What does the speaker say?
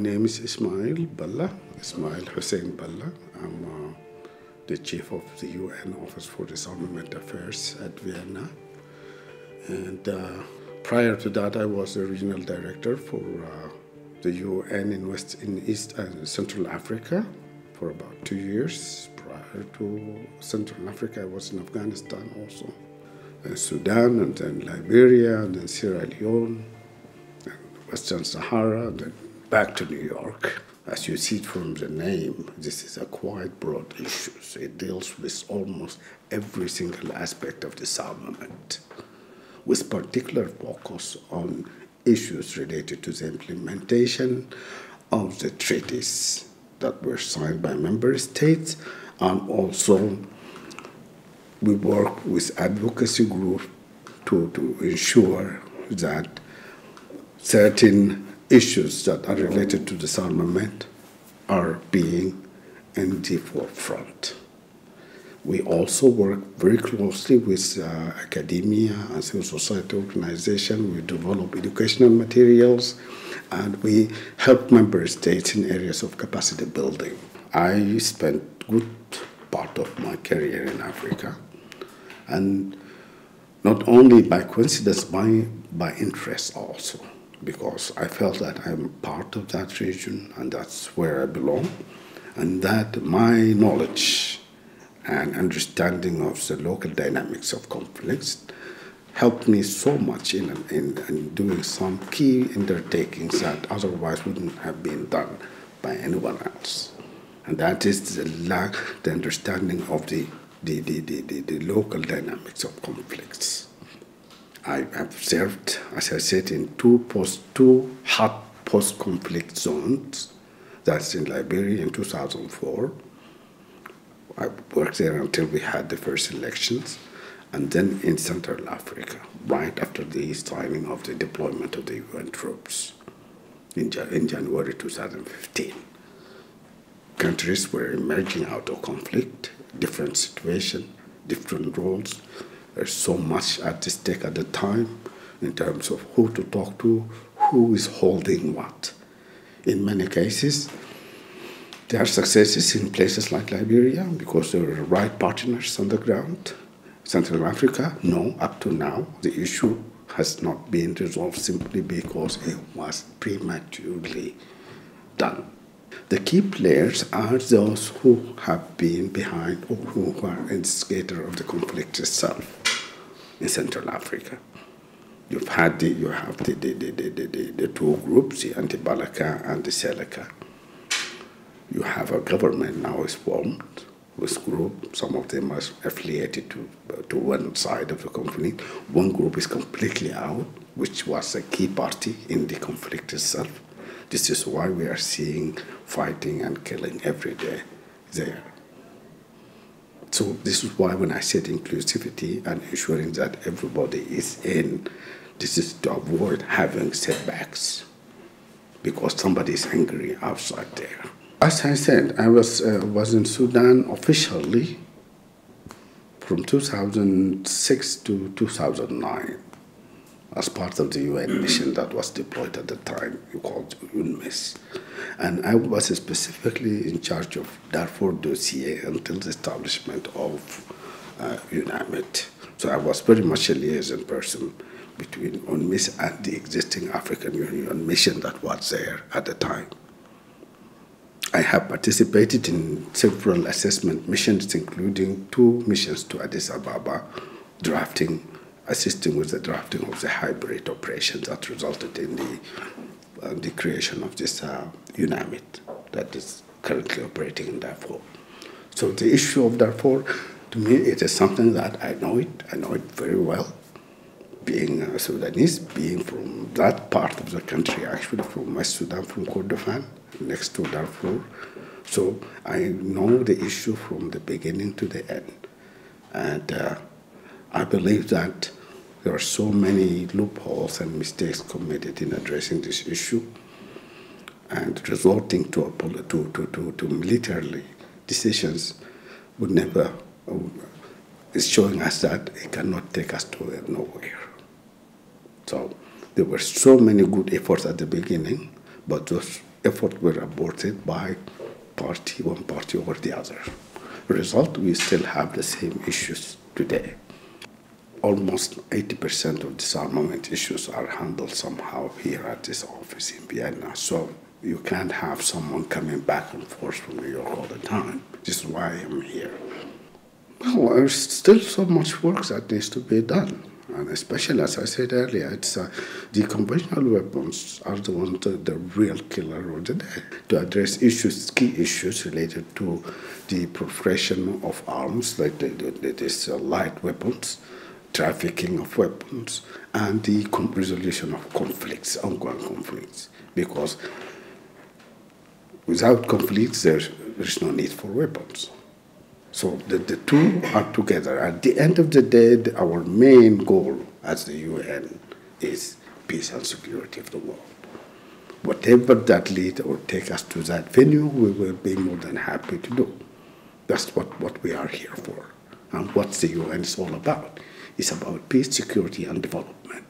name is Ismail Hussein Belah. I'm the chief of the UN Office for Disarmament Affairs at Vienna. And prior to that, I was the regional director for the UN in East and Central Africa for about 2 years. Prior to Central Africa, I was in Afghanistan also, and Sudan, and then Liberia, and then Sierra Leone, and Western Sahara, and then back to New York. As you see from the name, this is a quite broad issue. So it deals with almost every single aspect of disarmament, with particular focus on issues related to the implementation of the treaties that were signed by member states, and also we work with advocacy groups to ensure that certain issues that are related to disarmament are being in the forefront. We also work very closely with academia and civil society organizations. We develop educational materials, and we help member states in areas of capacity building. I spent a good part of my career in Africa, and not only by coincidence, by interest also, because I felt that I'm part of that region and that's where I belong, and that my knowledge and understanding of the local dynamics of conflicts helped me so much in doing some key undertakings that otherwise wouldn't have been done by anyone else. And that is the understanding of the local dynamics of conflicts. I have served, as I said, in two hot post-conflict zones. That's in Liberia in 2004. I worked there until we had the first elections, and then in Central Africa, right after the signing of the deployment of the UN troops in January 2015. Countries were emerging out of conflict, different situations, different roles. There's so much at stake at the time in terms of who to talk to, who is holding what. In many cases, there are successes in places like Liberia because there were right partners on the ground. Central Africa, no, up to now, the issue has not been resolved simply because it was prematurely done. The key players are those who have been behind or who are instigators of the conflict itself in Central Africa. You have the two groups, the anti-Balaka and the Seleka. You have a government now is formed with groups. Some of them are affiliated to one side of the conflict. One group is completely out, which was a key party in the conflict itself. This is why we are seeing fighting and killing every day there. So this is why when I said inclusivity and ensuring that everybody is in, this is to avoid having setbacks because somebody is angry outside there. As I said, I was in Sudan officially from 2006 to 2009 as part of the UN mission that was deployed at the time, called UNMISS. And I was specifically in charge of Darfur dossier until the establishment of UNAMID. So I was very much a liaison person between UNMISS and the existing African Union mission that was there at the time. I have participated in several assessment missions, including 2 missions to Addis Ababa, assisting with the drafting of the hybrid operations that resulted in the creation of this UNAMID that is currently operating in Darfur. So the issue of Darfur, to me, it is something that I know it very well. Being a Sudanese, being from that part of the country, actually from West Sudan, from Kordofan, next to Darfur. So I know the issue from the beginning to the end. And I believe that there are so many loopholes and mistakes committed in addressing this issue, and resorting to military decisions would never, is showing us that it cannot take us to nowhere. So there were so many good efforts at the beginning, but those efforts were aborted by one party over the other. Result, we still have the same issues today. Almost 80% of disarmament issues are handled somehow here at this office in Vienna. So you can't have someone coming back and forth from New York all the time. This is why I'm here. Well, there's still so much work that needs to be done. And especially, as I said earlier, it's the conventional weapons are the ones the real killer of the day. To address key issues related to the proliferation of arms, like these light weapons, trafficking of weapons, and the resolution of conflicts, ongoing conflicts. Because without conflicts, there's no need for weapons. So the two are together. At the end of the day, our main goal as the UN is peace and security of the world. Whatever that lead or take us to that venue, we will be more than happy to do. That's what we are here for. And what the UN is all about. It's about peace, security, and development.